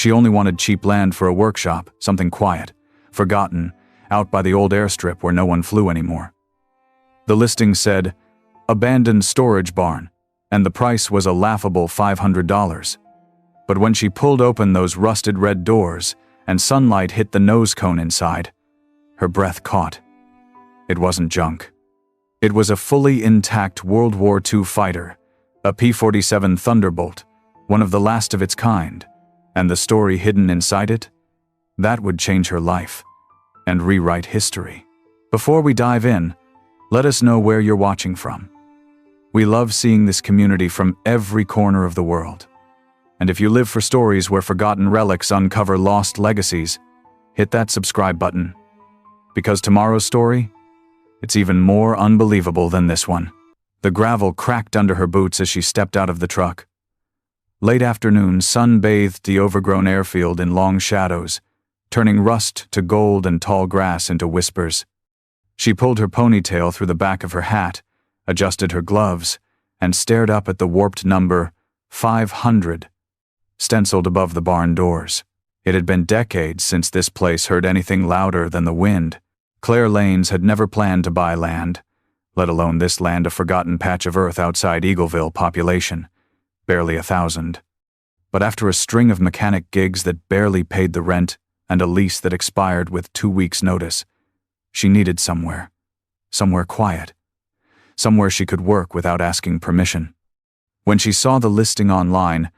She only wanted cheap land for a workshop, something quiet, forgotten, out by the old airstrip where no one flew anymore. The listing said, "Abandoned storage barn," and the price was a laughable $500. But when she pulled open those rusted red doors and sunlight hit the nose cone inside, her breath caught. It wasn't junk. It was a fully intact World War II fighter, a P-47 Thunderbolt, one of the last of its kind, and the story hidden inside it? That would change her life and rewrite history. Before we dive in, let us know where you're watching from. We love seeing this community from every corner of the world. And if you live for stories where forgotten relics uncover lost legacies, hit that subscribe button. Because tomorrow's story, it's even more unbelievable than this one. The gravel cracked under her boots as she stepped out of the truck. Late afternoon sun bathed the overgrown airfield in long shadows, turning rust to gold and tall grass into whispers. She pulled her ponytail through the back of her hat, adjusted her gloves, and stared up at the warped number 500 stenciled above the barn doors. It had been decades since this place heard anything louder than the wind. Claire Lanes had never planned to buy land, let alone this land, a forgotten patch of earth outside Eagleville population, barely 1,000. But after a string of mechanic gigs that barely paid the rent and a lease that expired with 2 weeks' notice, she needed somewhere quiet, somewhere she could work without asking permission. When she saw the listing online,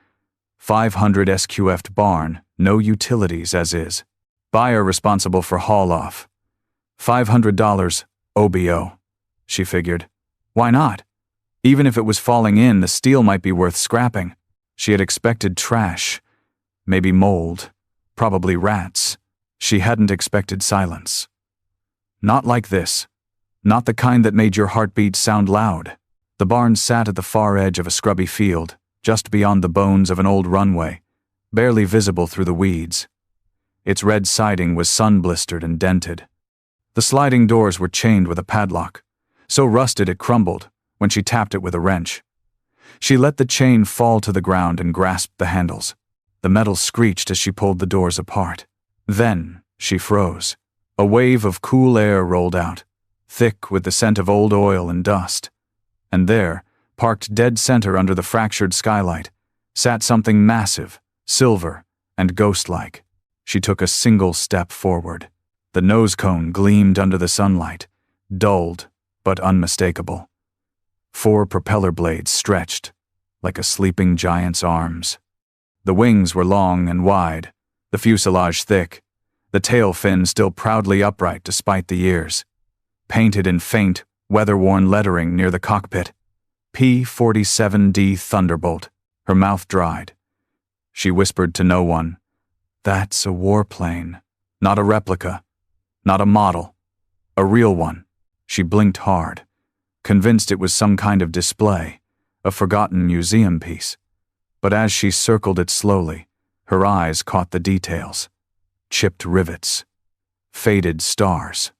500 SQF'd barn, no utilities as is. Buyer responsible for haul-off. $500 OBO, she figured. Why not? Even if it was falling in, the steel might be worth scrapping. She had expected trash, maybe mold, probably rats. She hadn't expected silence. Not like this. Not the kind that made your heartbeat sound loud. The barn sat at the far edge of a scrubby field, just beyond the bones of an old runway, barely visible through the weeds. Its red siding was sun-blistered and dented. The sliding doors were chained with a padlock, so rusted it crumbled when she tapped it with a wrench. She let the chain fall to the ground and grasped the handles. The metal screeched as she pulled the doors apart. Then she froze. A wave of cool air rolled out, thick with the scent of old oil and dust. And there, parked dead center under the fractured skylight, sat something massive, silver, and ghost-like. She took a single step forward. The nose cone gleamed under the sunlight, dulled but unmistakable. 4 propeller blades stretched, like a sleeping giant's arms. The wings were long and wide, the fuselage thick, the tail fin still proudly upright despite the years. Painted in faint, weather-worn lettering near the cockpit, P-47 Thunderbolt. Her mouth dried. She whispered to no one, "That's a warplane. Not a replica. Not a model. A real one." She blinked hard, convinced it was some kind of display, a forgotten museum piece. But as she circled it slowly, her eyes caught the details. Chipped rivets. Faded stars.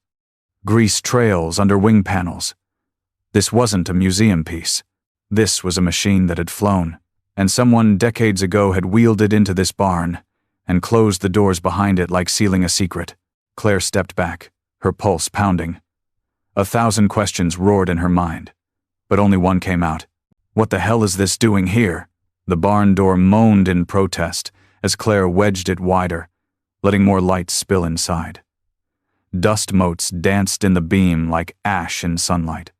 Grease trails under wing panels. This wasn't a museum piece. This was a machine that had flown, and someone decades ago had wheeled it into this barn and closed the doors behind it like sealing a secret. Claire stepped back, her pulse pounding. 1,000 questions roared in her mind, but only one came out. What the hell is this doing here? The barn door moaned in protest as Claire wedged it wider, letting more light spill inside. Dust motes danced in the beam like ash in sunlight.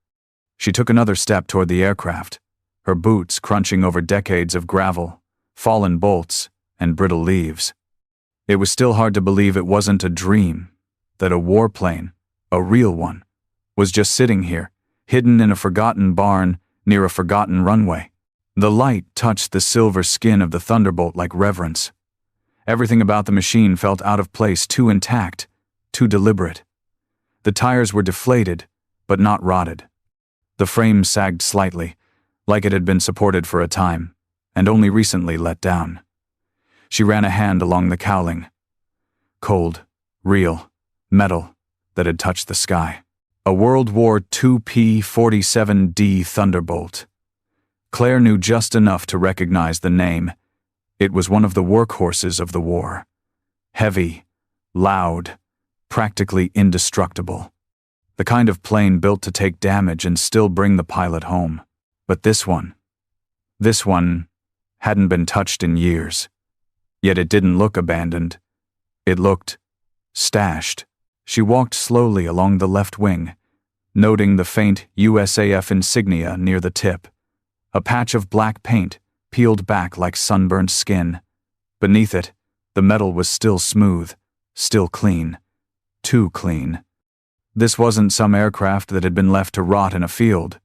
She took another step toward the aircraft, her boots crunching over decades of gravel, fallen bolts, and brittle leaves. It was still hard to believe it wasn't a dream, that a warplane, a real one, was just sitting here, hidden in a forgotten barn near a forgotten runway. The light touched the silver skin of the Thunderbolt like reverence. Everything about the machine felt out of place, too intact, too deliberate. The tires were deflated, but not rotted. The frame sagged slightly, like it had been supported for a time, and only recently let down. She ran a hand along the cowling. Cold, real, metal that had touched the sky. A World War II P-47 Thunderbolt. Claire knew just enough to recognize the name, It was one of the workhorses of the war. Heavy, loud, practically indestructible. The kind of plane built to take damage and still bring the pilot home. But this one hadn't been touched in years. Yet it didn't look abandoned. It looked stashed. She walked slowly along the left wing, noting the faint USAF insignia near the tip. A patch of black paint peeled back like sunburnt skin. Beneath it, the metal was still smooth, still clean. Too clean. This wasn't some aircraft that had been left to rot in a field.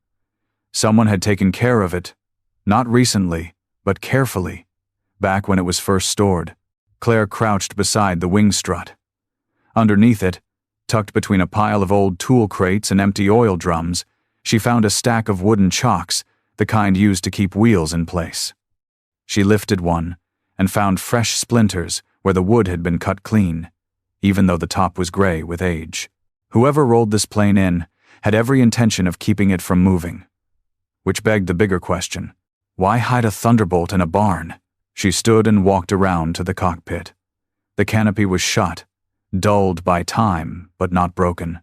Someone had taken care of it, not recently, but carefully, back when it was first stored. Claire crouched beside the wing strut. Underneath it, tucked between a pile of old tool crates and empty oil drums, she found a stack of wooden chocks, the kind used to keep wheels in place. She lifted one and found fresh splinters where the wood had been cut clean, even though the top was gray with age. Whoever rolled this plane in had every intention of keeping it from moving. Which begged the bigger question: why hide a Thunderbolt in a barn? She stood and walked around to the cockpit. The canopy was shut, dulled by time, but not broken.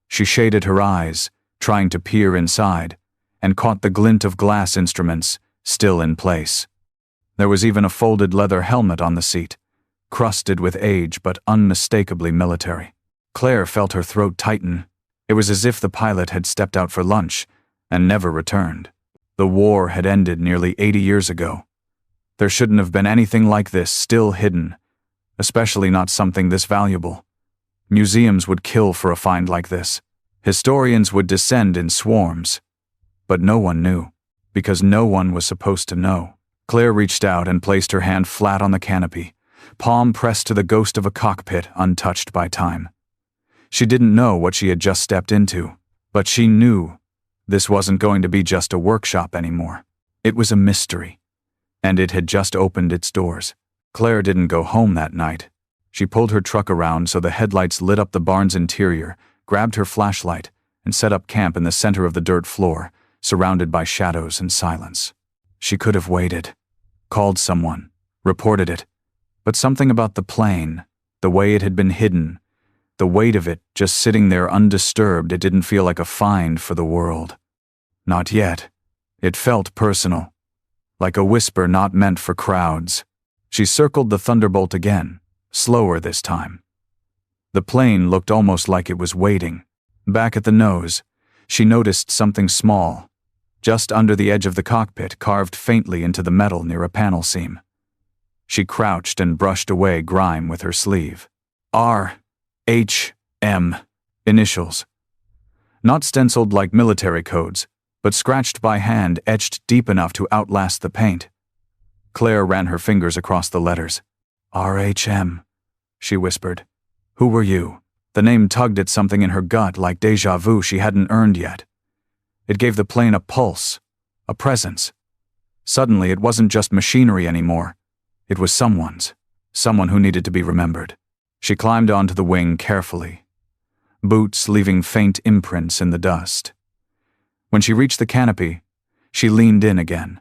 She shaded her eyes, trying to peer inside, and caught the glint of glass instruments, still in place. There was even a folded leather helmet on the seat, crusted with age but unmistakably military. Claire felt her throat tighten. It was as if the pilot had stepped out for lunch and never returned. The war had ended nearly 80 years ago. There shouldn't have been anything like this still hidden, especially not something this valuable. Museums would kill for a find like this. Historians would descend in swarms. But no one knew, because no one was supposed to know. Claire reached out and placed her hand flat on the canopy, palm pressed to the ghost of a cockpit untouched by time. She didn't know what she had just stepped into, but she knew this wasn't going to be just a workshop anymore. It was a mystery, and it had just opened its doors. Claire didn't go home that night. She pulled her truck around so the headlights lit up the barn's interior, grabbed her flashlight, and set up camp in the center of the dirt floor, surrounded by shadows and silence. She could have waited, called someone, reported it, but something about the plane, the way it had been hidden, the weight of it just sitting there undisturbed, it didn't feel like a find for the world. Not yet. It felt personal, like a whisper not meant for crowds. She circled the Thunderbolt again, slower this time. The plane looked almost like it was waiting. Back at the nose, she noticed something small, just under the edge of the cockpit, carved faintly into the metal near a panel seam. She crouched and brushed away grime with her sleeve. R.H.M. initials. Not stenciled like military codes, but scratched by hand, etched deep enough to outlast the paint. Claire ran her fingers across the letters. R.H.M., she whispered. Who were you? The name tugged at something in her gut like déjà vu she hadn't earned yet. It gave the plane a pulse, a presence. Suddenly, it wasn't just machinery anymore. It was someone's, someone who needed to be remembered. She climbed onto the wing carefully, boots leaving faint imprints in the dust. When she reached the canopy, she leaned in again.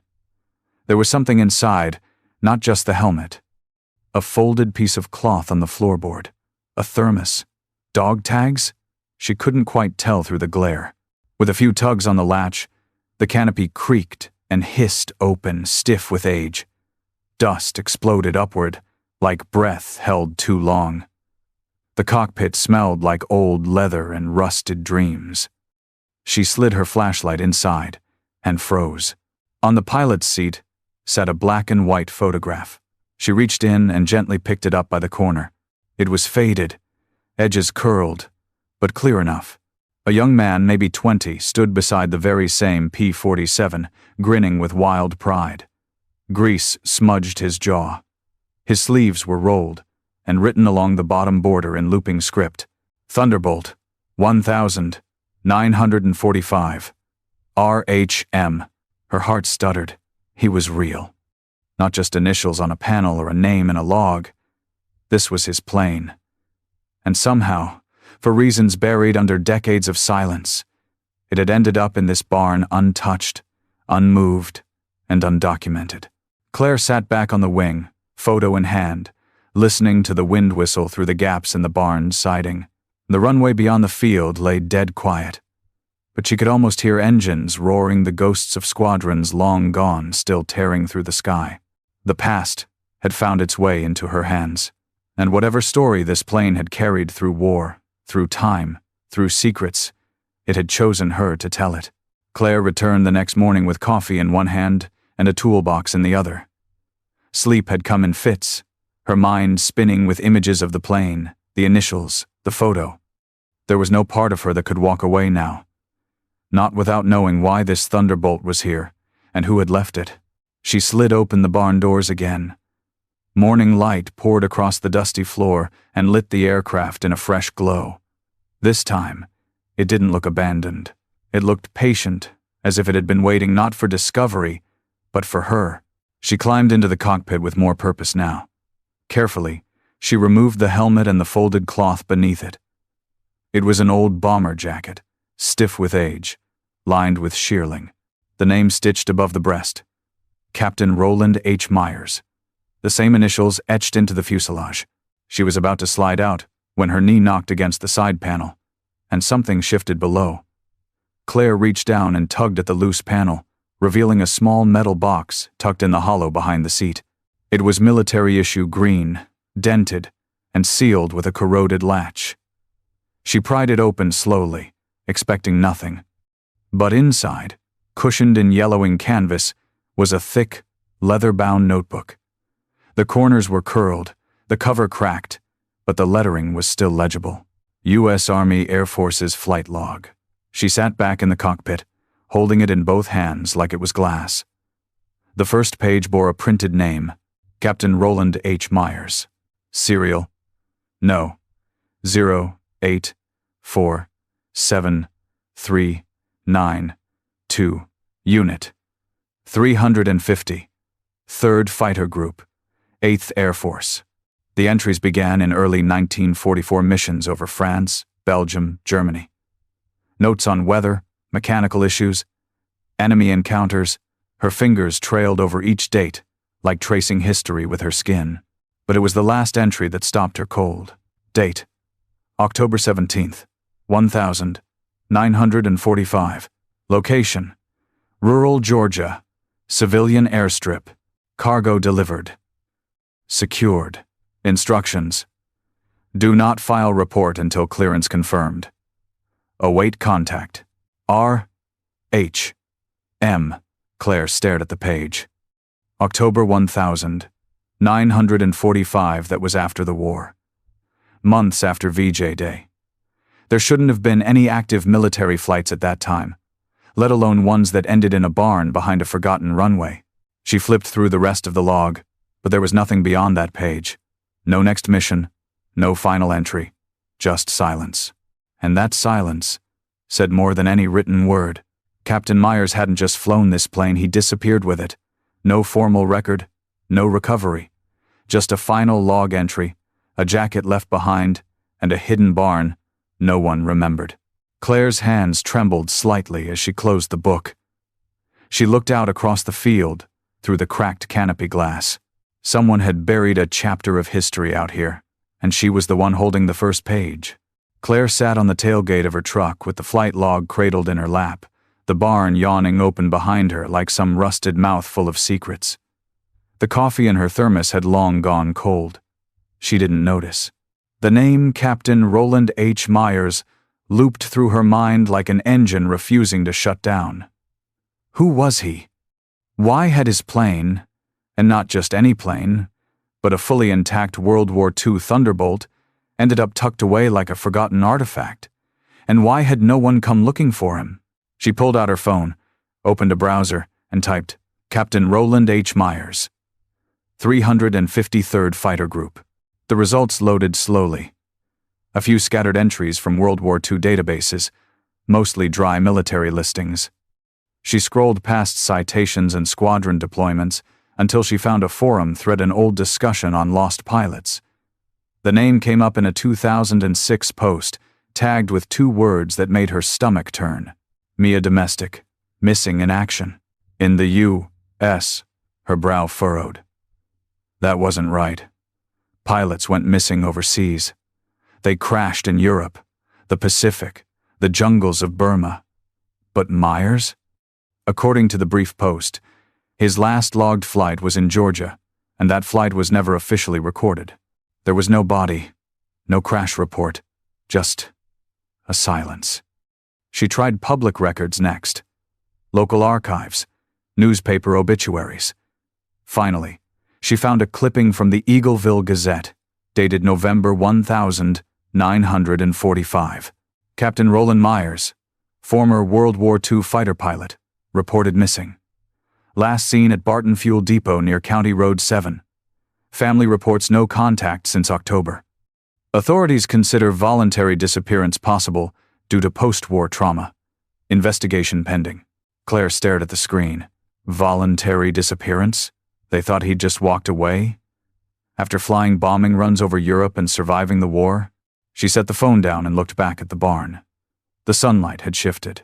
There was something inside, not just the helmet. A folded piece of cloth on the floorboard. A thermos. Dog tags? She couldn't quite tell through the glare. With a few tugs on the latch, the canopy creaked and hissed open, stiff with age. Dust exploded upward, like breath held too long. The cockpit smelled like old leather and rusted dreams. She slid her flashlight inside and froze. On the pilot's seat sat a black and white photograph. She reached in and gently picked it up by the corner. It was faded, edges curled, but clear enough. A young man, maybe 20, stood beside the very same P-47, grinning with wild pride. Grease smudged his jaw. His sleeves were rolled, and written along the bottom border in looping script, Thunderbolt, 1945, R.H.M. Her heart stuttered. He was real. Not just initials on a panel or a name in a log. This was his plane. And somehow, for reasons buried under decades of silence, it had ended up in this barn untouched, unmoved, and undocumented. Claire sat back on the wing, photo in hand, listening to the wind whistle through the gaps in the barn's siding. The runway beyond the field lay dead quiet, but she could almost hear engines roaring, the ghosts of squadrons long gone still tearing through the sky. The past had found its way into her hands, and whatever story this plane had carried through war, through time, through secrets, it had chosen her to tell it. Claire returned the next morning with coffee in one hand and a toolbox in the other. Sleep had come in fits, her mind spinning with images of the plane, the initials, the photo. There was no part of her that could walk away now, not without knowing why this Thunderbolt was here and who had left it. She slid open the barn doors again. Morning light poured across the dusty floor and lit the aircraft in a fresh glow. This time, it didn't look abandoned. It looked patient, as if it had been waiting not for discovery, but for her. She climbed into the cockpit with more purpose now. Carefully, she removed the helmet and the folded cloth beneath it. It was an old bomber jacket, stiff with age, lined with shearling. The name stitched above the breast. Captain Roland H. Myers. The same initials etched into the fuselage. She was about to slide out when her knee knocked against the side panel, and something shifted below. Claire reached down and tugged at the loose panel, revealing a small metal box tucked in the hollow behind the seat. It was military-issue green, dented, and sealed with a corroded latch. She pried it open slowly, expecting nothing. But inside, cushioned in yellowing canvas, was a thick, leather-bound notebook. The corners were curled, the cover cracked, but the lettering was still legible. U.S. Army Air Force's flight log. She sat back in the cockpit, holding it in both hands like it was glass. The first page bore a printed name, Captain Roland H. Myers. Serial? No. 0847392. Unit 350. 3rd Fighter Group, 8th Air Force. The entries began in early 1944 missions over France, Belgium, Germany. Notes on weather, mechanical issues, enemy encounters. Her fingers trailed over each date, like tracing history with her skin. But it was the last entry that stopped her cold. Date: October 17th, 1945. Location: rural Georgia. Civilian airstrip. Cargo delivered. Secured. Instructions: do not file report until clearance confirmed. Await contact. R. H. M. Claire stared at the page. October 1945. That was after the war. Months after VJ Day. There shouldn't have been any active military flights at that time, let alone ones that ended in a barn behind a forgotten runway. She flipped through the rest of the log, but there was nothing beyond that page. No next mission, no final entry, just silence. And that silence said more than any written word. Captain Myers hadn't just flown this plane, he disappeared with it. No formal record, no recovery. Just a final log entry, a jacket left behind, and a hidden barn no one remembered. Claire's hands trembled slightly as she closed the book. She looked out across the field, through the cracked canopy glass. Someone had buried a chapter of history out here, and she was the one holding the first page. Claire sat on the tailgate of her truck with the flight log cradled in her lap, the barn yawning open behind her like some rusted mouth full of secrets. The coffee in her thermos had long gone cold. She didn't notice. The name Captain Roland H. Myers looped through her mind like an engine refusing to shut down. Who was he? Why had his plane, and not just any plane, but a fully intact World War II Thunderbolt, ended up tucked away like a forgotten artifact? And why had no one come looking for him? She pulled out her phone, opened a browser, and typed, Captain Roland H. Myers, 353rd Fighter Group. The results loaded slowly. A few scattered entries from World War II databases, mostly dry military listings. She scrolled past citations and squadron deployments until she found a forum thread, an old discussion on lost pilots. The name came up in a 2006 post, tagged with 2 words that made her stomach turn. Mia Domestic, missing in action. In the U.S., Her brow furrowed. That wasn't right. Pilots went missing overseas. They crashed in Europe, the Pacific, the jungles of Burma. But Myers? According to the brief post, his last logged flight was in Georgia, and that flight was never officially recorded. There was no body, no crash report, just a silence. She tried public records next. Local archives, newspaper obituaries. Finally, she found a clipping from the Eagleville Gazette, dated November 1945. Captain Roland Myers, former World War II fighter pilot, reported missing. Last seen at Barton Fuel Depot near County Road 7. Family reports no contact since October. Authorities consider voluntary disappearance possible due to post-war trauma. Investigation pending. Claire stared at the screen. Voluntary disappearance? They thought he'd just walked away? After flying bombing runs over Europe and surviving the war? She set the phone down and looked back at the barn. The sunlight had shifted.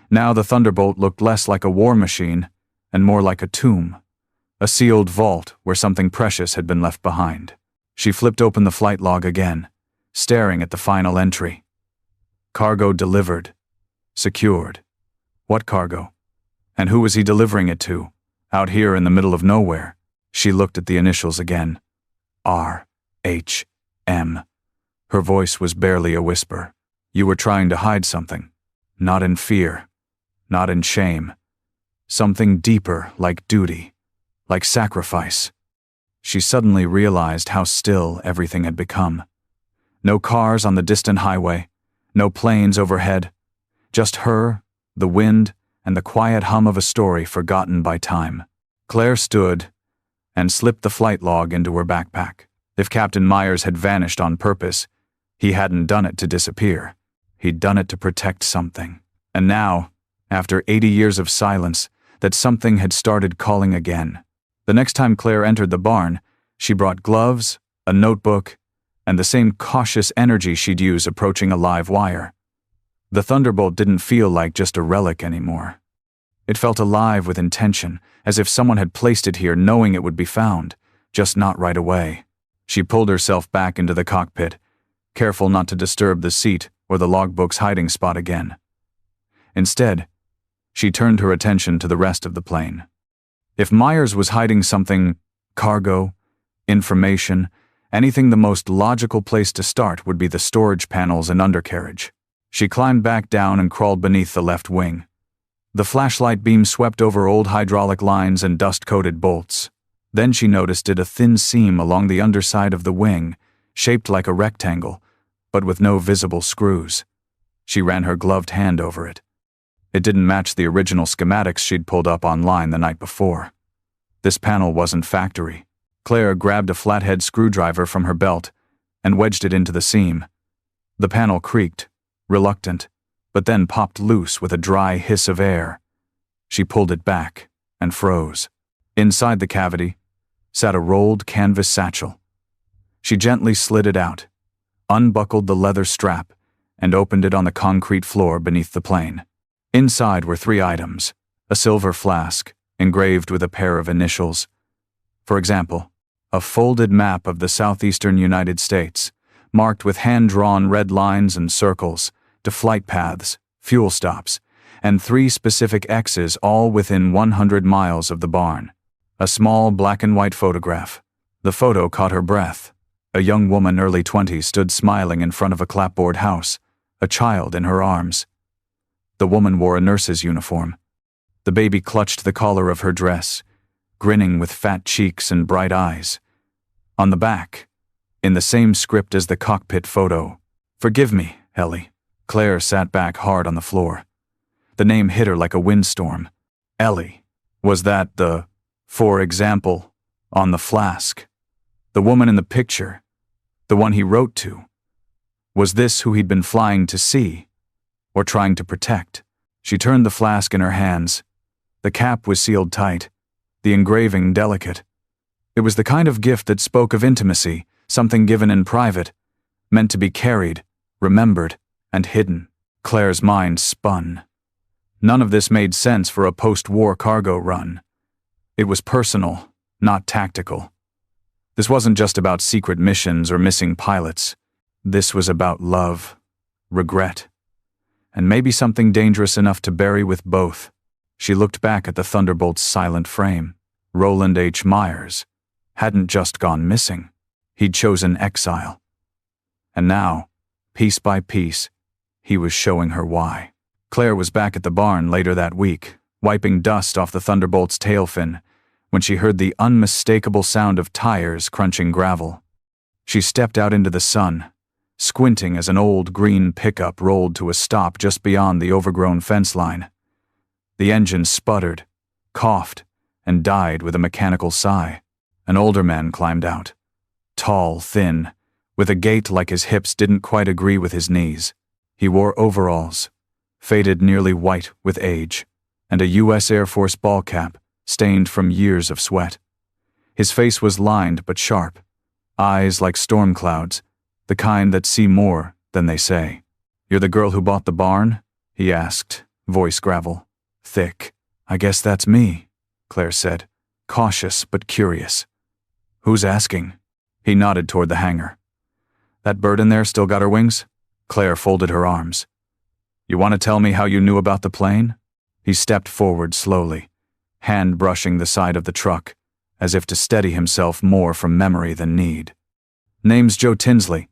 Now the Thunderbolt looked less like a war machine and more like a tomb, a sealed vault where something precious had been left behind. She flipped open the flight log again, staring at the final entry. Cargo delivered. Secured. What cargo? And who was he delivering it to? Out here in the middle of nowhere. She looked at the initials again. R.H.M. Her voice was barely a whisper. You were trying to hide something. Not in fear. Not in shame. Something deeper, like duty. Like sacrifice. She suddenly realized how still everything had become. No cars on the distant highway. No planes overhead. Just her, the wind, and the quiet hum of a story forgotten by time. Claire stood and slipped the flight log into her backpack. If Captain Myers had vanished on purpose, he hadn't done it to disappear. He'd done it to protect something. And now, after 80 years of silence, that something had started calling again. The next time Claire entered the barn, she brought gloves, a notebook, and the same cautious energy she'd use approaching a live wire. The Thunderbolt didn't feel like just a relic anymore. It felt alive with intention, as if someone had placed it here knowing it would be found, just not right away. She pulled herself back into the cockpit, careful not to disturb the seat or the logbook's hiding spot again. Instead, she turned her attention to the rest of the plane. If Myers was hiding something, cargo, information, anything, the most logical place to start would be the storage panels and undercarriage. She climbed back down and crawled beneath the left wing. The flashlight beam swept over old hydraulic lines and dust-coated bolts. Then she noticed a thin seam along the underside of the wing, shaped like a rectangle, but with no visible screws. She ran her gloved hand over it. It didn't match the original schematics she'd pulled up online the night before. This panel wasn't factory. Claire grabbed a flathead screwdriver from her belt and wedged it into the seam. The panel creaked, reluctant, but then popped loose with a dry hiss of air. She pulled it back and froze. Inside the cavity sat a rolled canvas satchel. She gently slid it out, unbuckled the leather strap, and opened it on the concrete floor beneath the plane. Inside were 3 items: a silver flask, engraved with a pair of initials. For example, a folded map of the southeastern United States, marked with hand-drawn red lines and circles, to flight paths, fuel stops, and 3 specific X's all within 100 miles of the barn. A small black-and-white photograph. The photo caught her breath. A young woman, early 20s, stood smiling in front of a clapboard house, a child in her arms. The woman wore a nurse's uniform. The baby clutched the collar of her dress, grinning with fat cheeks and bright eyes. On the back, in the same script as the cockpit photo, "Forgive me, Ellie." Claire sat back hard on the floor. The name hit her like a windstorm. Ellie. Was that the, for example, on the flask? The woman in the picture, the one he wrote to. Was this who he'd been flying to see, or trying to protect? She turned the flask in her hands. The cap was sealed tight, the engraving delicate. It was the kind of gift that spoke of intimacy, something given in private, meant to be carried, remembered, and hidden. Claire's mind spun. None of this made sense for a post-war cargo run. It was personal, not tactical. This wasn't just about secret missions or missing pilots. This was about love, regret, and maybe something dangerous enough to bury with both. She looked back at the Thunderbolt's silent frame. Roland H. Myers hadn't just gone missing. He'd chosen exile. And now, piece by piece, he was showing her why. Claire was back at the barn later that week, wiping dust off the Thunderbolt's tail fin, when she heard the unmistakable sound of tires crunching gravel. She stepped out into the sun, squinting as an old green pickup rolled to a stop just beyond the overgrown fence line. The engine sputtered, coughed, and died with a mechanical sigh. An older man climbed out. Tall, thin, with a gait like his hips didn't quite agree with his knees. He wore overalls, faded nearly white with age, and a U.S. Air Force ball cap, stained from years of sweat. His face was lined but sharp, eyes like storm clouds, the kind that see more than they say. "You're the girl who bought the barn?" he asked, voice gravel, thick. "I guess that's me," Claire said, cautious but curious. "Who's asking?" He nodded toward the hangar. "That bird in there still got her wings?" Claire folded her arms. "You want to tell me how you knew about the plane?" He stepped forward slowly, hand brushing the side of the truck, as if to steady himself more from memory than need. "Name's Joe Tinsley.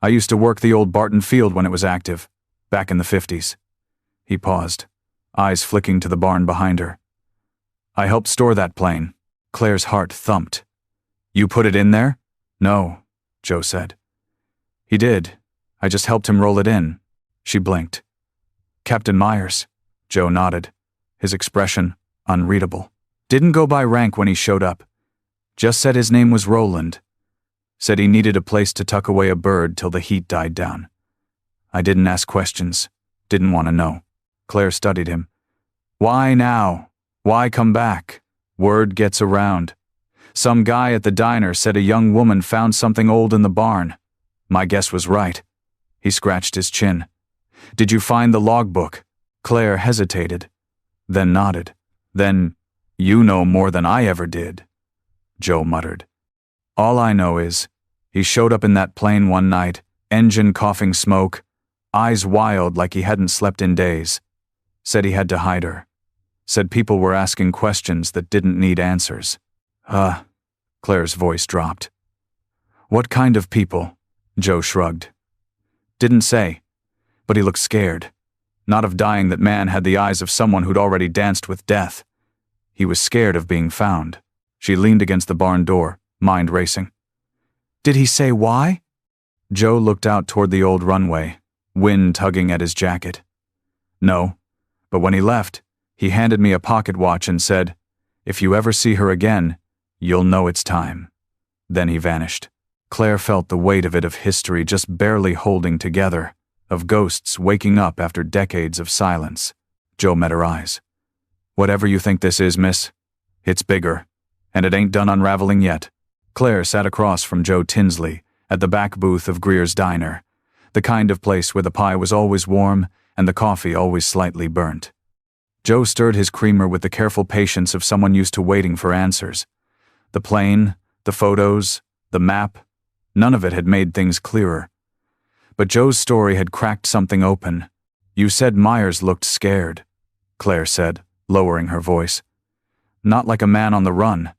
I used to work the old Barton Field when it was active, back in the 50s. He paused, eyes flicking to the barn behind her. "I helped store that plane." Claire's heart thumped. "You put it in there?" "No," Joe said. "He did. I just helped him roll it in." She blinked. "Captain Myers." Joe nodded, his expression unreadable. "Didn't go by rank when he showed up. Just said his name was Roland. Said he needed a place to tuck away a bird till the heat died down. I didn't ask questions, didn't want to know." Claire studied him. "Why now? Why come back? Word gets around. Some guy at the diner said a young woman found something old in the barn. My guess was right." He scratched his chin. "Did you find the logbook?" Claire hesitated, then nodded. "Then you know more than I ever did," Joe muttered. "All I know is, he showed up in that plane one night, engine coughing smoke, eyes wild like he hadn't slept in days. Said he had to hide her. Said people were asking questions that didn't need answers." Claire's voice dropped. "What kind of people?" Joe shrugged. "Didn't say, but he looked scared. Not of dying. That man had the eyes of someone who'd already danced with death. He was scared of being found." She leaned against the barn door, mind racing. "Did he say why?" Joe looked out toward the old runway, wind tugging at his jacket. "No, but when he left, he handed me a pocket watch and said, 'If you ever see her again, you'll know it's time.' Then he vanished." Claire felt the weight of it, of history just barely holding together, of ghosts waking up after decades of silence. Joe met her eyes. "Whatever you think this is, miss, it's bigger, and it ain't done unraveling yet." Claire sat across from Joe Tinsley at the back booth of Greer's Diner, the kind of place where the pie was always warm and the coffee always slightly burnt. Joe stirred his creamer with the careful patience of someone used to waiting for answers. The plane, the photos, the map, none of it had made things clearer. But Joe's story had cracked something open. "You said Myers looked scared," Claire said, lowering her voice. "Not like a man on the run,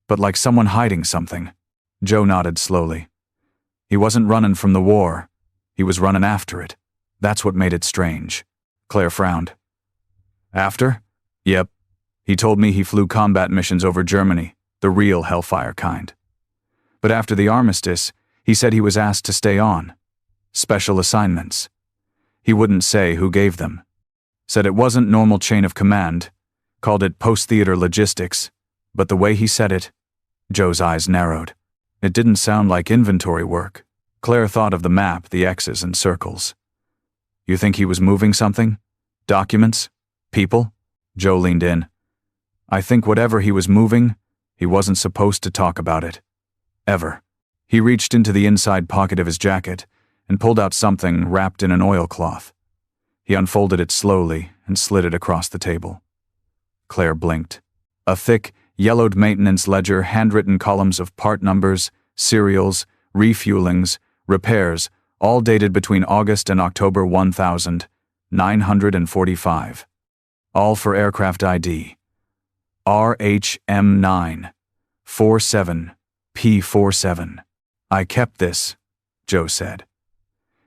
but like someone hiding something." Joe nodded slowly. "He wasn't running from the war. He was running after it. That's what made it strange." Claire frowned. "After?" "Yep. He told me he flew combat missions over Germany, the real hellfire kind. But after the armistice, he said he was asked to stay on. Special assignments. He wouldn't say who gave them. Said it wasn't normal chain of command. Called it post-theater logistics. But the way he said it," Joe's eyes narrowed. "It didn't sound like inventory work." Claire thought of the map, the X's and circles. "You think he was moving something? Documents? People?" Joe leaned in. "I think whatever he was moving, he wasn't supposed to talk about it. Ever." He reached into the inside pocket of his jacket and pulled out something wrapped in an oilcloth. He unfolded it slowly and slid it across the table. Claire blinked. A thick, yellowed maintenance ledger, handwritten columns of part numbers, serials, refuelings, repairs, all dated between August and October 1945. All for aircraft ID. RHM9 47 P-47. I kept this, Joe said.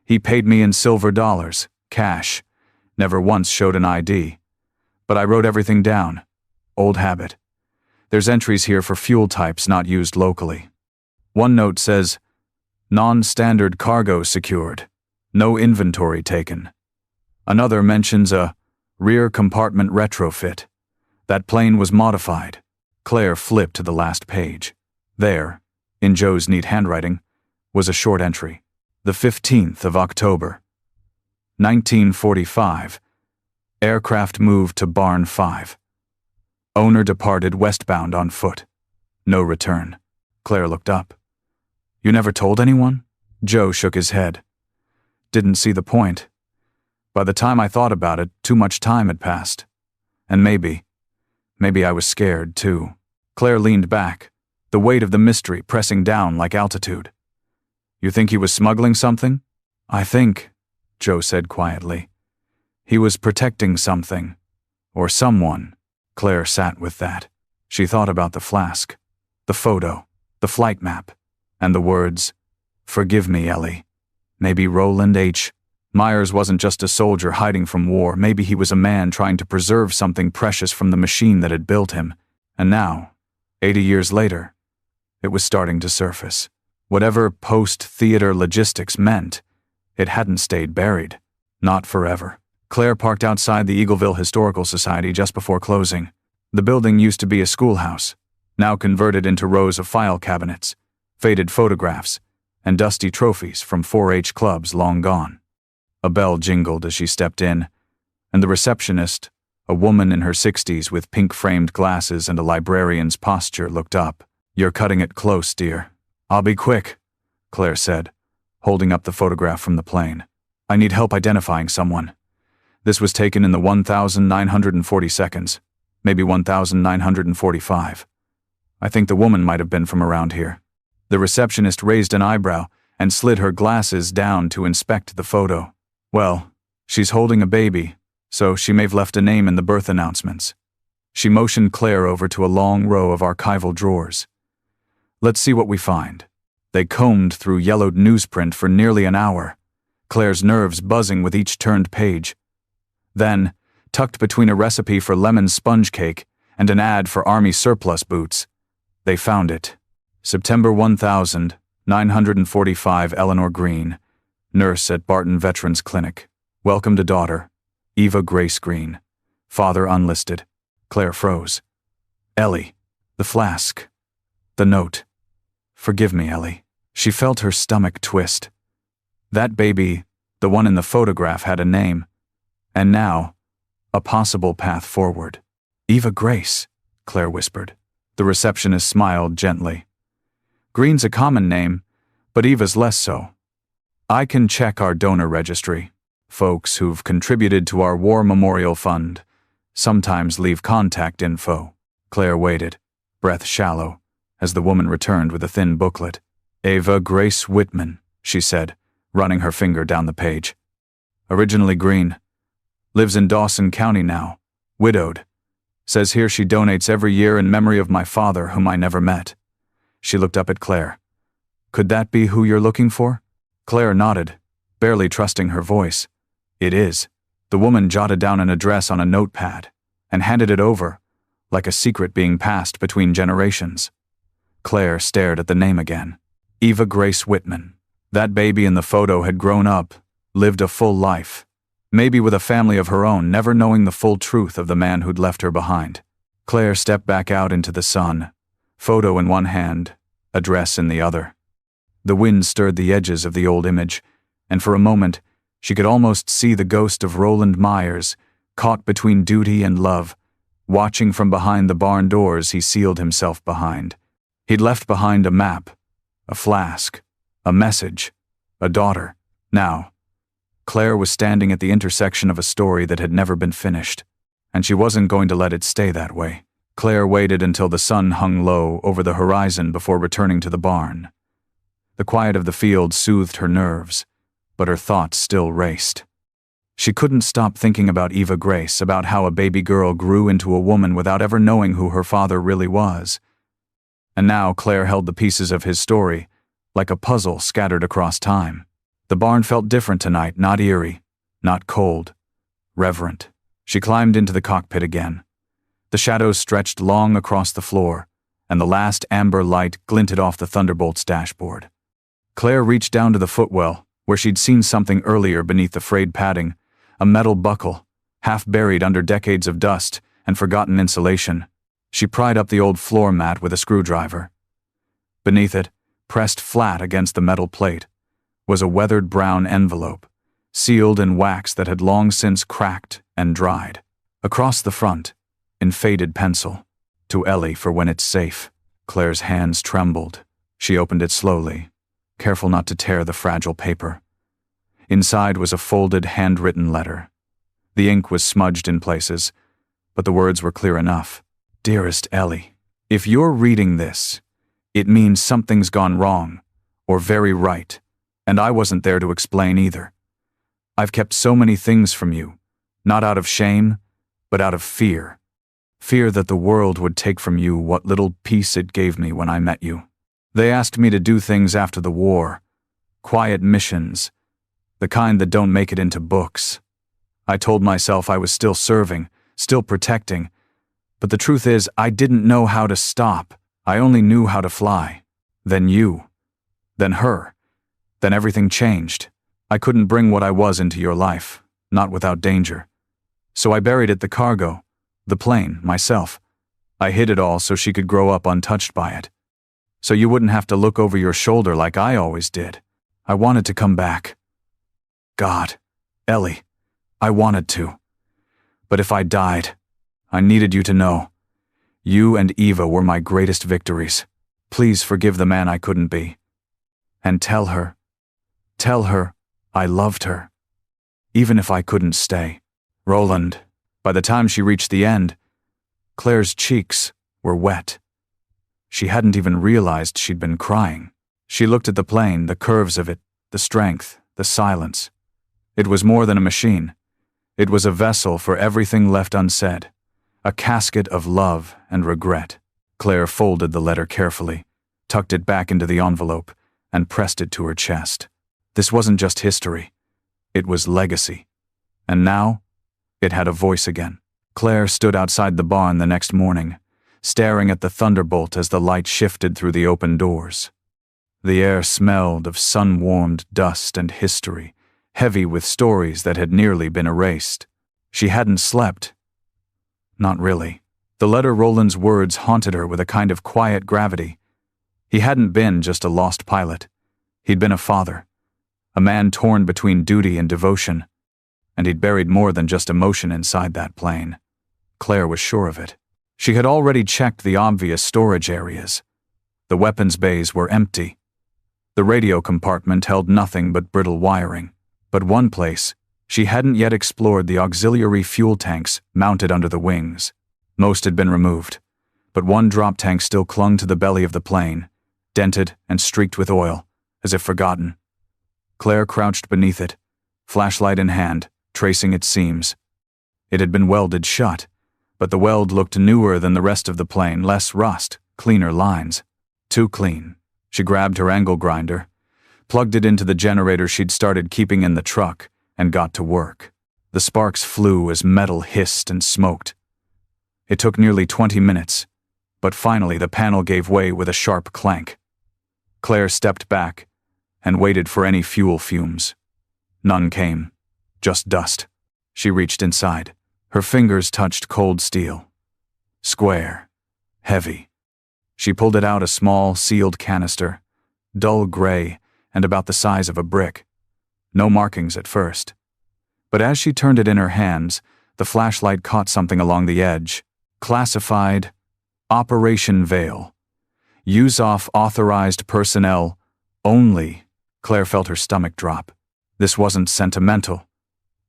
He paid me in silver dollars, cash, never once showed an ID. But I wrote everything down. Old habit. There's entries here for fuel types not used locally. One note says, non-standard cargo secured, no inventory taken. Another mentions a rear compartment retrofit. That plane was modified. Claire flipped to the last page. There, in Joe's neat handwriting, was a short entry. The 15th of October, 1945. Aircraft moved to Barn 5. Owner departed westbound on foot. No return. Claire looked up. You never told anyone? Joe shook his head. Didn't see the point. By the time I thought about it, too much time had passed. And maybe I was scared, too. Claire leaned back, the weight of the mystery pressing down like altitude. You think he was smuggling something? I think, Joe said quietly. He was protecting something. Or someone. Claire sat with that. She thought about the flask, the photo, the flight map, and the words, "Forgive me, Ellie." Maybe Roland H. Myers wasn't just a soldier hiding from war. Maybe he was a man trying to preserve something precious from the machine that had built him. And now, 80 years later, it was starting to surface. Whatever post-theater logistics meant, it hadn't stayed buried. Not forever. Claire parked outside the Eagleville Historical Society just before closing. The building used to be a schoolhouse, now converted into rows of file cabinets, faded photographs, and dusty trophies from 4-H clubs long gone. A bell jingled as she stepped in, and the receptionist, a woman in her 60s with pink-framed glasses and a librarian's posture, looked up. You're cutting it close, dear. I'll be quick, Claire said, holding up the photograph from the plane. I need help identifying someone. This was taken in the 1,940 seconds, maybe 1,945. I think the woman might have been from around here. The receptionist raised an eyebrow and slid her glasses down to inspect the photo. Well, she's holding a baby, so she may have left a name in the birth announcements. She motioned Claire over to a long row of archival drawers. Let's see what we find. They combed through yellowed newsprint for nearly an hour, Claire's nerves buzzing with each turned page. Then, tucked between a recipe for lemon sponge cake and an ad for Army surplus boots, they found it. September 1945, Eleanor Green, nurse at Barton Veterans Clinic. Welcome to daughter, Eva Grace Green. Father unlisted. Claire froze. Ellie. The flask. The note. Forgive me, Ellie. She felt her stomach twist. That baby, the one in the photograph, had a name. And now, a possible path forward. Eva Grace, Claire whispered. The receptionist smiled gently. Green's a common name, but Eva's less so. I can check our donor registry. Folks who've contributed to our War Memorial Fund sometimes leave contact info. Claire waited, breath shallow, as the woman returned with a thin booklet. Eva Grace Whitman, she said, running her finger down the page. Originally Green. Lives in Dawson County now. Widowed. Says here she donates every year in memory of my father, whom I never met. She looked up at Claire. Could that be who you're looking for? Claire nodded, barely trusting her voice. It is. The woman jotted down an address on a notepad and handed it over, like a secret being passed between generations. Claire stared at the name again. Eva Grace Whitman. That baby in the photo had grown up, lived a full life. Maybe with a family of her own, never knowing the full truth of the man who'd left her behind. Claire stepped back out into the sun, photo in one hand, address in the other. The wind stirred the edges of the old image, and for a moment, she could almost see the ghost of Roland Myers, caught between duty and love, watching from behind the barn doors he sealed himself behind. He'd left behind a map, a flask, a message, a daughter. Now, Claire was standing at the intersection of a story that had never been finished, and she wasn't going to let it stay that way. Claire waited until the sun hung low over the horizon before returning to the barn. The quiet of the field soothed her nerves, but her thoughts still raced. She couldn't stop thinking about Eva Grace, about how a baby girl grew into a woman without ever knowing who her father really was. And now Claire held the pieces of his story, like a puzzle scattered across time. The barn felt different tonight, not eerie, not cold, reverent. She climbed into the cockpit again. The shadows stretched long across the floor, and the last amber light glinted off the Thunderbolt's dashboard. Claire reached down to the footwell, where she'd seen something earlier beneath the frayed padding, a metal buckle, half buried under decades of dust and forgotten insulation. She pried up the old floor mat with a screwdriver. Beneath it, pressed flat against the metal plate, was a weathered brown envelope, sealed in wax that had long since cracked and dried. Across the front, in faded pencil, "To Ellie for when it's safe." Claire's hands trembled. She opened it slowly, careful not to tear the fragile paper. Inside was a folded, handwritten letter. The ink was smudged in places, but the words were clear enough. "Dearest Ellie, if you're reading this, it means something's gone wrong, or very right, and I wasn't there to explain either. I've kept so many things from you, not out of shame, but out of fear. Fear that the world would take from you what little peace it gave me when I met you. They asked me to do things after the war, quiet missions, the kind that don't make it into books. I told myself I was still serving, still protecting, but the truth is I didn't know how to stop. I only knew how to fly. Then you. Then her. Then everything changed. I couldn't bring what I was into your life, not without danger. So I buried it, the cargo, the plane, myself. I hid it all so she could grow up untouched by it. So you wouldn't have to look over your shoulder like I always did. I wanted to come back. God, Ellie, I wanted to. But if I died, I needed you to know. You and Eva were my greatest victories. Please forgive the man I couldn't be. And tell her I loved her. Even if I couldn't stay." Roland. By the time she reached the end, Claire's cheeks were wet. She hadn't even realized she'd been crying. She looked at the plane, the curves of it, the strength, the silence. It was more than a machine. It was a vessel for everything left unsaid, a casket of love and regret. Claire folded the letter carefully, tucked it back into the envelope, and pressed it to her chest. This wasn't just history. It was legacy. And now, it had a voice again. Claire stood outside the barn the next morning, staring at the Thunderbolt as the light shifted through the open doors. The air smelled of sun-warmed dust and history, heavy with stories that had nearly been erased. She hadn't slept. Not really. The letter Roland's words haunted her with a kind of quiet gravity. He hadn't been just a lost pilot. He'd been a father, a man torn between duty and devotion, and he'd buried more than just emotion inside that plane. Claire was sure of it. She had already checked the obvious storage areas. The weapons bays were empty. The radio compartment held nothing but brittle wiring. But one place, she hadn't yet explored: the auxiliary fuel tanks mounted under the wings. Most had been removed, but one drop tank still clung to the belly of the plane, dented and streaked with oil, as if forgotten. Claire crouched beneath it, flashlight in hand, tracing its seams. It had been welded shut, but the weld looked newer than the rest of the plane, less rust, cleaner lines. Too clean. She grabbed her angle grinder, plugged it into the generator she'd started keeping in the truck, and got to work. The sparks flew as metal hissed and smoked. It took nearly 20 minutes, but finally the panel gave way with a sharp clank. Claire stepped back and waited for any fuel fumes. None came, just dust. She reached inside. Her fingers touched cold steel. Square, heavy. She pulled it out, a small, sealed canister, dull gray and about the size of a brick. No markings at first. But as she turned it in her hands, the flashlight caught something along the edge. Classified, Operation Veil. Use off authorized personnel only. Claire felt her stomach drop. This wasn't sentimental.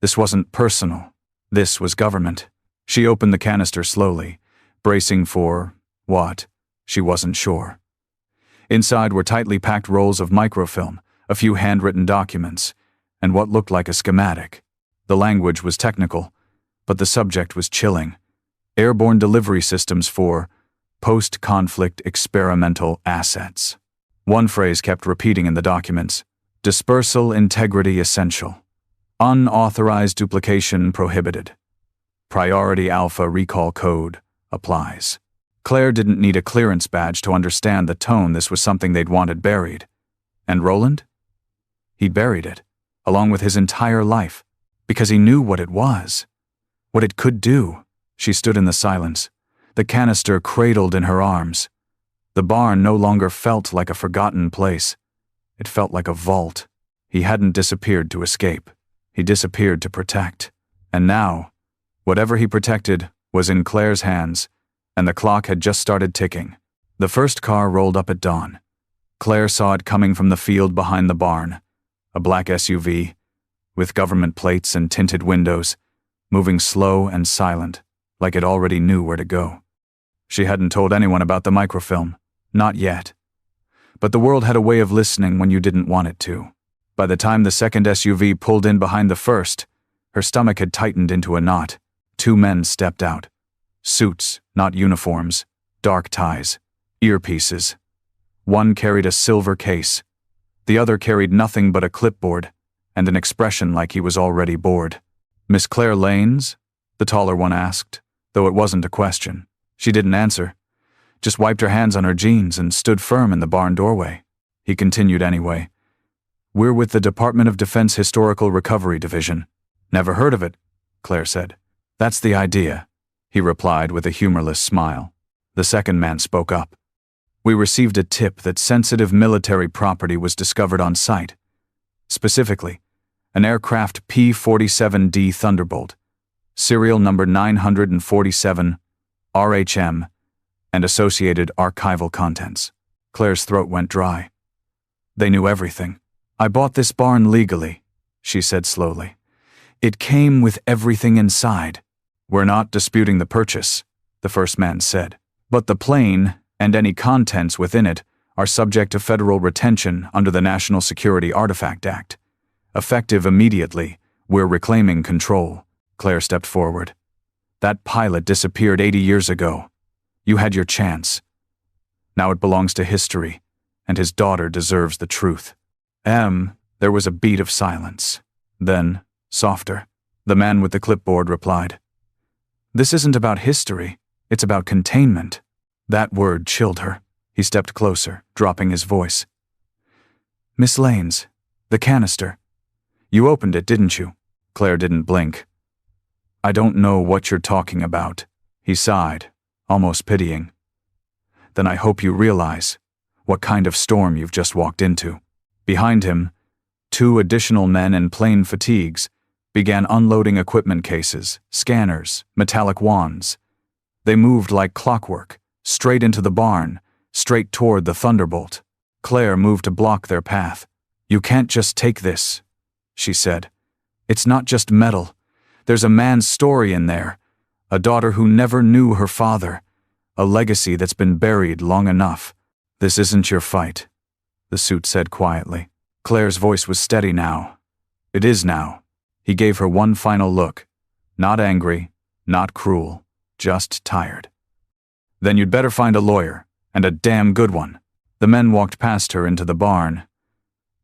This wasn't personal. This was government. She opened the canister slowly, bracing for what? She wasn't sure. Inside were tightly packed rolls of microfilm, a few handwritten documents, and what looked like a schematic. The language was technical, but the subject was chilling. Airborne delivery systems for post-conflict experimental assets. One phrase kept repeating in the documents: dispersal integrity essential. Unauthorized duplication prohibited. Priority Alpha recall code applies. Claire didn't need a clearance badge to understand the tone this was something they'd wanted buried. And Roland? He'd buried it, along with his entire life, because he knew what it was, what it could do. She stood in the silence, the canister cradled in her arms. The barn no longer felt like a forgotten place. It felt like a vault. He hadn't disappeared to escape. He disappeared to protect. And now, whatever he protected was in Claire's hands, and the clock had just started ticking. The first car rolled up at dawn. Claire saw it coming from the field behind the barn, a black SUV, with government plates and tinted windows, moving slow and silent, like it already knew where to go. She hadn't told anyone about the microfilm, not yet. But the world had a way of listening when you didn't want it to. By the time the second SUV pulled in behind the first, her stomach had tightened into a knot. 2 men stepped out. Suits, not uniforms, dark ties, earpieces. One carried a silver case. The other carried nothing but a clipboard and an expression like he was already bored. "Miss Claire Lanes?" the taller one asked, though it wasn't a question. She didn't answer, just wiped her hands on her jeans and stood firm in the barn doorway. He continued anyway. "We're with the Department of Defense Historical Recovery Division." "Never heard of it," Claire said. "That's the idea," he replied with a humorless smile. The second man spoke up. "We received a tip that sensitive military property was discovered on site. Specifically, an aircraft P-47 Thunderbolt, serial number 947, RHM, and associated archival contents." Claire's throat went dry. They knew everything. "I bought this barn legally," she said slowly. "It came with everything inside." "We're not disputing the purchase," the first man said. "But the plane, and any contents within it, are subject to federal retention under the National Security Artifact Act. Effective immediately, we're reclaiming control." Claire stepped forward. "That pilot disappeared 80 years ago. You had your chance. Now it belongs to history, and his daughter deserves the truth." There was a beat of silence. Then, softer, the man with the clipboard replied, "This isn't about history, it's about containment." That word chilled her. He stepped closer, dropping his voice. "Miss Lanes, the canister. You opened it, didn't you?" Claire didn't blink. "I don't know what you're talking about," he sighed, almost pitying. "Then I hope you realize what kind of storm you've just walked into." Behind him, 2 additional men in plain fatigues began unloading equipment cases, scanners, metallic wands. They moved like clockwork, straight into the barn, straight toward the Thunderbolt. Claire moved to block their path. "You can't just take this," she said. "It's not just metal. There's a man's story in there, a daughter who never knew her father, a legacy that's been buried long enough." "This isn't your fight," the suit said quietly. Claire's voice was steady now. "It is now." He gave her one final look. Not angry, not cruel, just tired. "Then you'd better find a lawyer, and a damn good one." The men walked past her into the barn,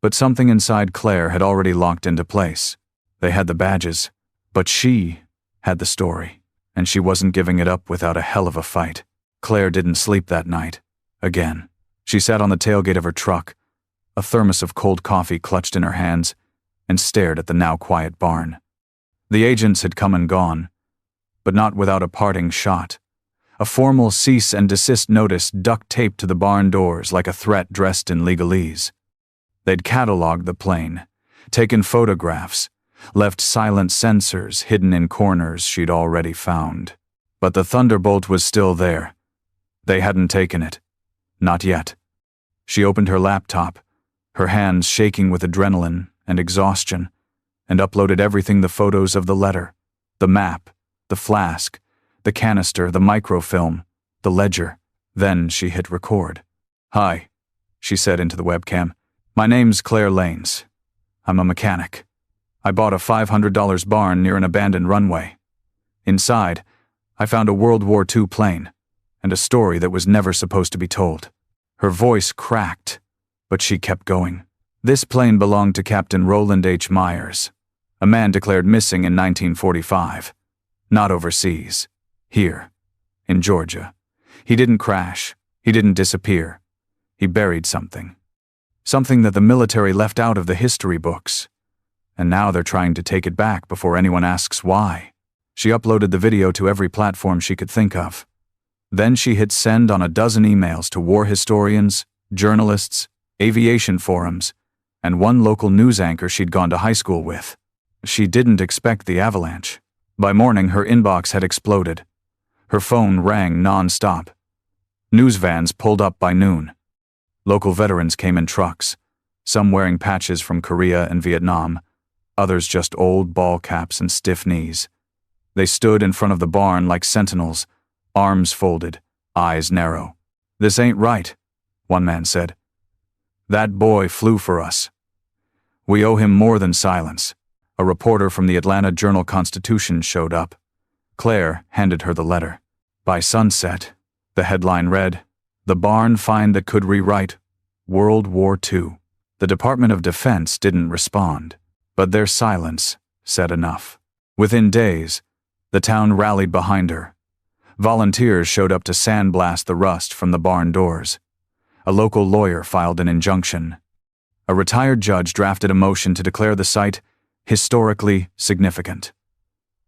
but something inside Claire had already locked into place. They had the badges, but she had the story, and she wasn't giving it up without a hell of a fight. Claire didn't sleep that night. Again. She sat on the tailgate of her truck, a thermos of cold coffee clutched in her hands, and stared at the now quiet barn. The agents had come and gone, but not without a parting shot. A formal cease and desist notice duct-taped to the barn doors like a threat dressed in legalese. They'd cataloged the plane, taken photographs, left silent sensors hidden in corners she'd already found. But the Thunderbolt was still there. They hadn't taken it. Not yet. She opened her laptop, her hands shaking with adrenaline and exhaustion, and uploaded everything: the photos of the letter, the map, the flask, the canister, the microfilm, the ledger. Then she hit record. "Hi," she said into the webcam. "My name's Claire Lanes. I'm a mechanic. I bought a $500 barn near an abandoned runway. Inside, I found a World War II plane, and a story that was never supposed to be told." Her voice cracked, but she kept going. "This plane belonged to Captain Roland H. Myers, a man declared missing in 1945. Not overseas. Here, in Georgia. He didn't crash. He didn't disappear. He buried something. Something that the military left out of the history books. And now they're trying to take it back before anyone asks why." She uploaded the video to every platform she could think of. Then she hit send on a dozen emails to war historians, journalists, aviation forums, and one local news anchor she'd gone to high school with. She didn't expect the avalanche. By morning, her inbox had exploded. Her phone rang non-stop. News vans pulled up by noon. Local veterans came in trucks, some wearing patches from Korea and Vietnam, others just old ball caps and stiff knees. They stood in front of the barn like sentinels, arms folded, eyes narrow. "This ain't right," one man said. "That boy flew for us. We owe him more than silence." A reporter from the Atlanta Journal-Constitution showed up. Claire handed her the letter. By sunset, the headline read, "The barn find that could rewrite World War II." The Department of Defense didn't respond, but their silence said enough. Within days, the town rallied behind her. Volunteers showed up to sandblast the rust from the barn doors. A local lawyer filed an injunction. A retired judge drafted a motion to declare the site historically significant.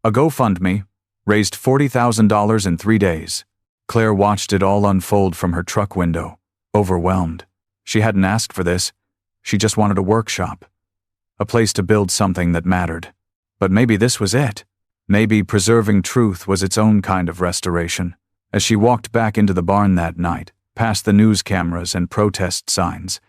A GoFundMe raised $40,000 in 3 days. Claire watched it all unfold from her truck window, overwhelmed. She hadn't asked for this. She just wanted a workshop, a place to build something that mattered. But maybe this was it. Maybe preserving truth was its own kind of restoration. As she walked back into the barn that night, past the news cameras and protest signs,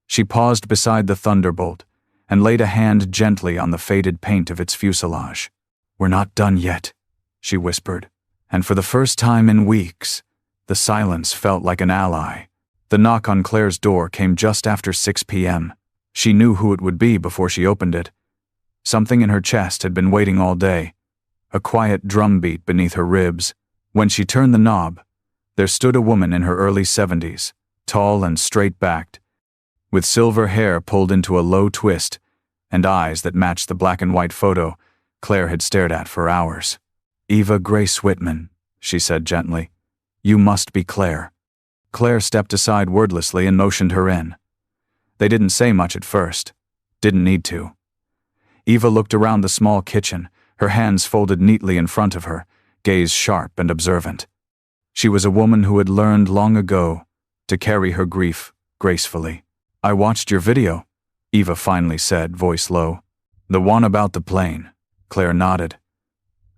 she paused beside the Thunderbolt and laid a hand gently on the faded paint of its fuselage. "We're not done yet," she whispered. And for the first time in weeks, the silence felt like an ally. The knock on Claire's door came just after 6 p.m. She knew who it would be before she opened it. Something in her chest had been waiting all day, a quiet drumbeat beneath her ribs. When she turned the knob, there stood a woman in her early 70s, tall and straight-backed, with silver hair pulled into a low twist and eyes that matched the black and white photo Claire had stared at for hours. "Eva Grace Whitman," she said gently. "You must be Claire." Claire stepped aside wordlessly and motioned her in. They didn't say much at first. Didn't need to. Eva looked around the small kitchen, her hands folded neatly in front of her, gaze sharp and observant. She was a woman who had learned long ago to carry her grief gracefully. "I watched your video," Eva finally said, voice low. "The one about the plane." Claire nodded.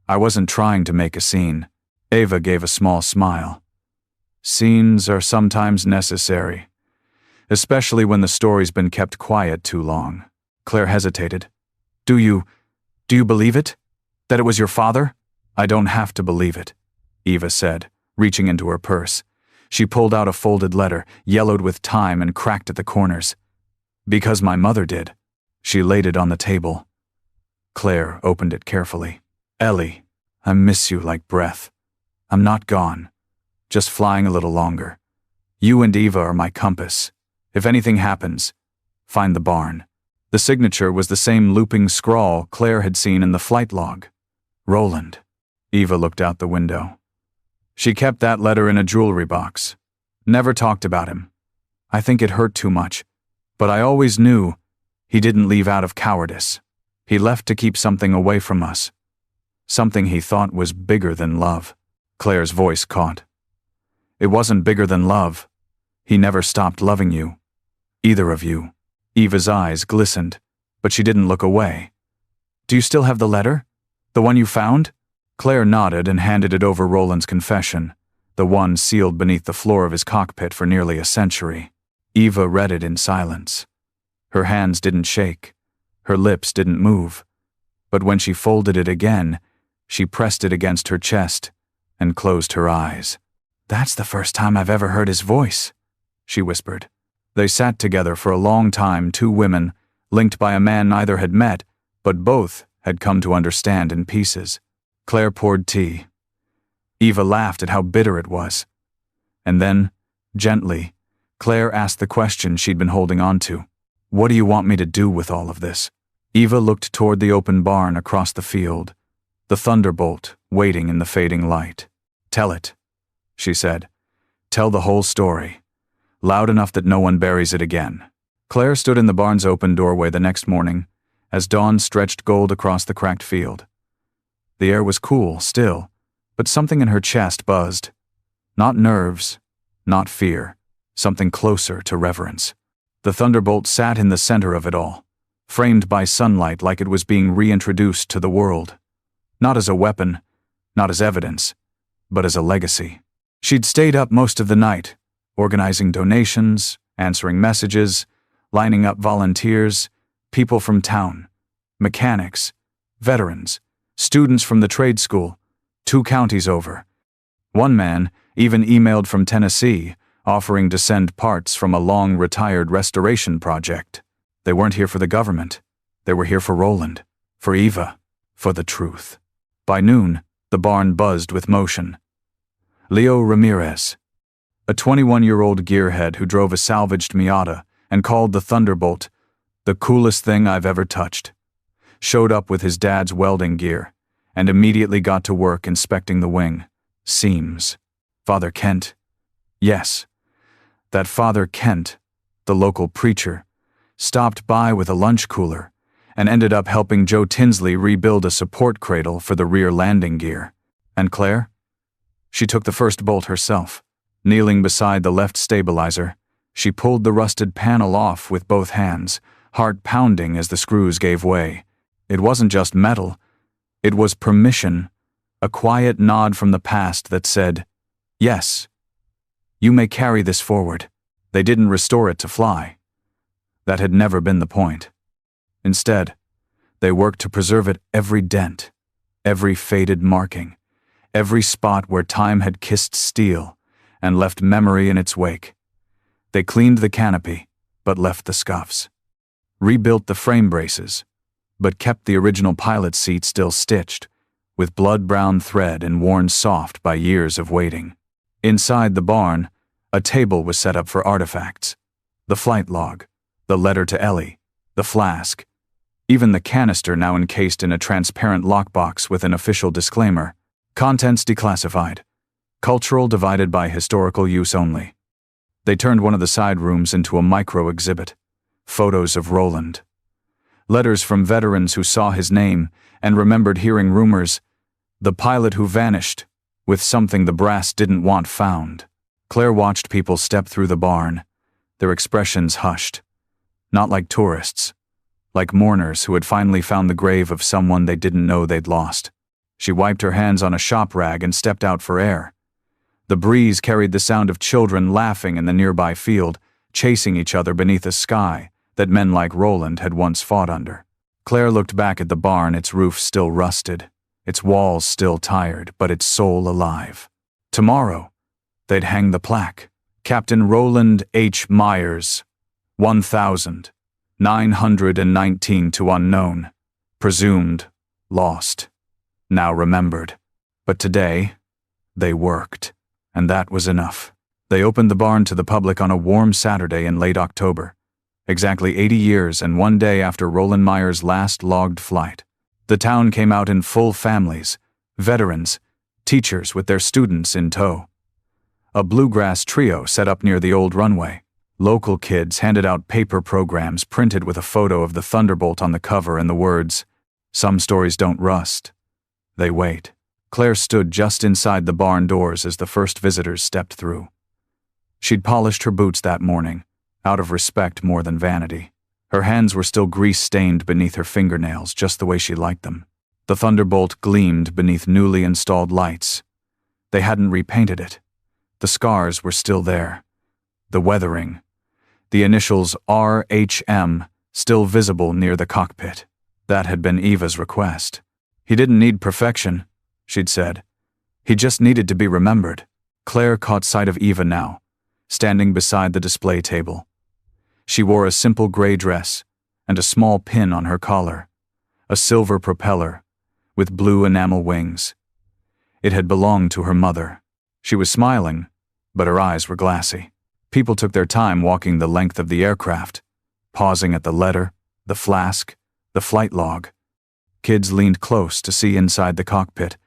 "I wasn't trying to make a scene." Eva gave a small smile. "Scenes are sometimes necessary, especially when the story's been kept quiet too long." Claire hesitated. Do you believe it? That it was your father?" "I don't have to believe it," Eva said, reaching into her purse. She pulled out a folded letter, yellowed with time and cracked at the corners. "Because my mother did." She laid it on the table. Claire opened it carefully. "Ellie, I miss you like breath. I'm not gone, just flying a little longer. You and Eva are my compass. If anything happens, find the barn." The signature was the same looping scrawl Claire had seen in the flight log. "Roland." Eva looked out the window. She kept that letter in a jewelry box. Never talked about him. "I think it hurt too much, but I always knew he didn't leave out of cowardice. He left to keep something away from us. Something he thought was bigger than love." Claire's voice caught. "It wasn't bigger than love. He never stopped loving you. Either of you." Eva's eyes glistened, but she didn't look away. "Do you still have the letter? The one you found?" Claire nodded and handed it over Roland's confession, the one sealed beneath the floor of his cockpit for nearly a century. Eva read it in silence. Her hands didn't shake. Her lips didn't move. But when she folded it again, she pressed it against her chest and closed her eyes. "That's the first time I've ever heard his voice," she whispered. They sat together for a long time, two women, linked by a man neither had met, but both had come to understand in pieces. Claire poured tea. Eva laughed at how bitter it was. And then, gently, Claire asked the question she'd been holding on to. "What do you want me to do with all of this?" Eva looked toward the open barn across the field, the Thunderbolt waiting in the fading light. "Tell it," she said. "Tell the whole story, loud enough that no one buries it again." Claire stood in the barn's open doorway the next morning, as dawn stretched gold across the cracked field. The air was cool, still, but something in her chest buzzed. Not nerves, not fear, something closer to reverence. The Thunderbolt sat in the center of it all, framed by sunlight like it was being reintroduced to the world. Not as a weapon, not as evidence, but as a legacy. She'd stayed up most of the night, organizing donations, answering messages, lining up volunteers, people from town, mechanics, veterans, students from the trade school, 2 counties over. One man even emailed from Tennessee, offering to send parts from a long-retired restoration project. They weren't here for the government. They were here for Roland, for Eva, for the truth. By noon, the barn buzzed with motion. Leo Ramirez, a 21-year-old gearhead who drove a salvaged Miata and called the Thunderbolt the coolest thing I've ever touched, showed up with his dad's welding gear and immediately got to work inspecting the wing, seams. Father Kent. Yes, that Father Kent, the local preacher, stopped by with a lunch cooler and ended up helping Joe Tinsley rebuild a support cradle for the rear landing gear. And Claire? She took the first bolt herself. Kneeling beside the left stabilizer, she pulled the rusted panel off with both hands, heart pounding as the screws gave way. It wasn't just metal. It was permission, a quiet nod from the past that said, "Yes, you may carry this forward." They didn't restore it to fly. That had never been the point. Instead, they worked to preserve it every dent, every faded marking, every spot where time had kissed steel and left memory in its wake. They cleaned the canopy, but left the scuffs. Rebuilt the frame braces, but kept the original pilot seat still stitched, with blood-brown thread and worn soft by years of waiting. Inside the barn, a table was set up for artifacts. The flight log, the letter to Ellie, the flask, even the canister now encased in a transparent lockbox with an official disclaimer. Contents declassified. Cultural divided by historical use only. They turned one of the side rooms into a micro-exhibit. Photos of Roland. Letters from veterans who saw his name and remembered hearing rumors. The pilot who vanished, with something the brass didn't want found. Claire watched people step through the barn, their expressions hushed. Not like tourists, like mourners who had finally found the grave of someone they didn't know they'd lost. She wiped her hands on a shop rag and stepped out for air. The breeze carried the sound of children laughing in the nearby field, chasing each other beneath a sky that men like Roland had once fought under. Claire looked back at the barn, its roof still rusted, its walls still tired, but its soul alive. Tomorrow, they'd hang the plaque. Captain Roland H. Myers, 1,919 to unknown, presumed lost, now remembered. But today, they worked, and that was enough. They opened the barn to the public on a warm Saturday in late October, exactly 80 years and 1 day after Roland Myers' last logged flight. The town came out in full families, veterans, teachers with their students in tow. A bluegrass trio set up near the old runway. Local kids handed out paper programs printed with a photo of the Thunderbolt on the cover and the words, "Some stories don't rust. They wait." Claire stood just inside the barn doors as the first visitors stepped through. She'd polished her boots that morning, out of respect more than vanity. Her hands were still grease-stained beneath her fingernails, just the way she liked them. The Thunderbolt gleamed beneath newly installed lights. They hadn't repainted it. The scars were still there. The weathering. The initials RHM still visible near the cockpit. That had been Eva's request. He didn't need perfection, she'd said. He just needed to be remembered. Claire caught sight of Eva now, standing beside the display table. She wore a simple gray dress and a small pin on her collar, a silver propeller with blue enamel wings. It had belonged to her mother. She was smiling, but her eyes were glassy. People took their time walking the length of the aircraft, pausing at the letter, the flask, the flight log. Kids leaned close to see inside the cockpit,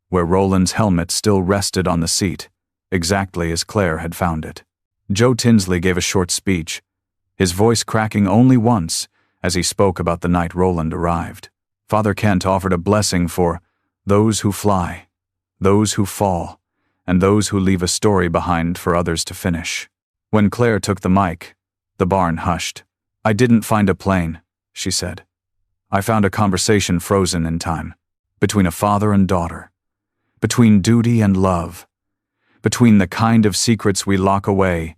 where Roland's helmet still rested on the seat, exactly as Claire had found it. Joe Tinsley gave a short speech, his voice cracking only once as he spoke about the night Roland arrived. Father Kent offered a blessing for those who fly, those who fall, and those who leave a story behind for others to finish. When Claire took the mic, the barn hushed. "I didn't find a plane," she said. "I found a conversation frozen in time, between a father and daughter, between duty and love, between the kind of secrets we lock away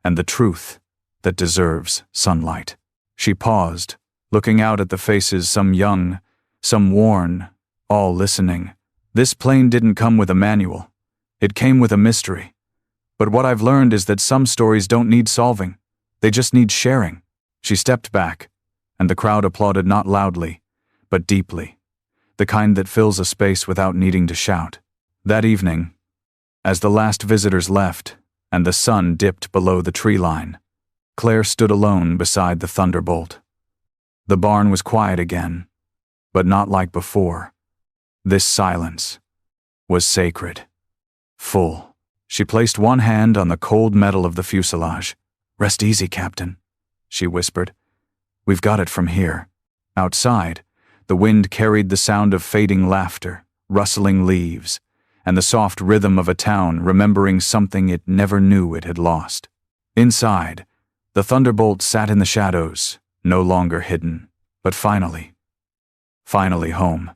and the truth that deserves sunlight." She paused, looking out at the faces, some young, some worn, all listening. "This plane didn't come with a manual. It came with a mystery. But what I've learned is that some stories don't need solving. They just need sharing." She stepped back, and the crowd applauded not loudly, but deeply, the kind that fills a space without needing to shout. That evening, as the last visitors left and the sun dipped below the tree line, Claire stood alone beside the Thunderbolt. The barn was quiet again, but not like before. This silence was sacred, full. She placed one hand on the cold metal of the fuselage. "Rest easy, Captain," she whispered. "We've got it from here." Outside, the wind carried the sound of fading laughter, rustling leaves, and the soft rhythm of a town remembering something it never knew it had lost. Inside, the Thunderbolt sat in the shadows, no longer hidden, but finally home.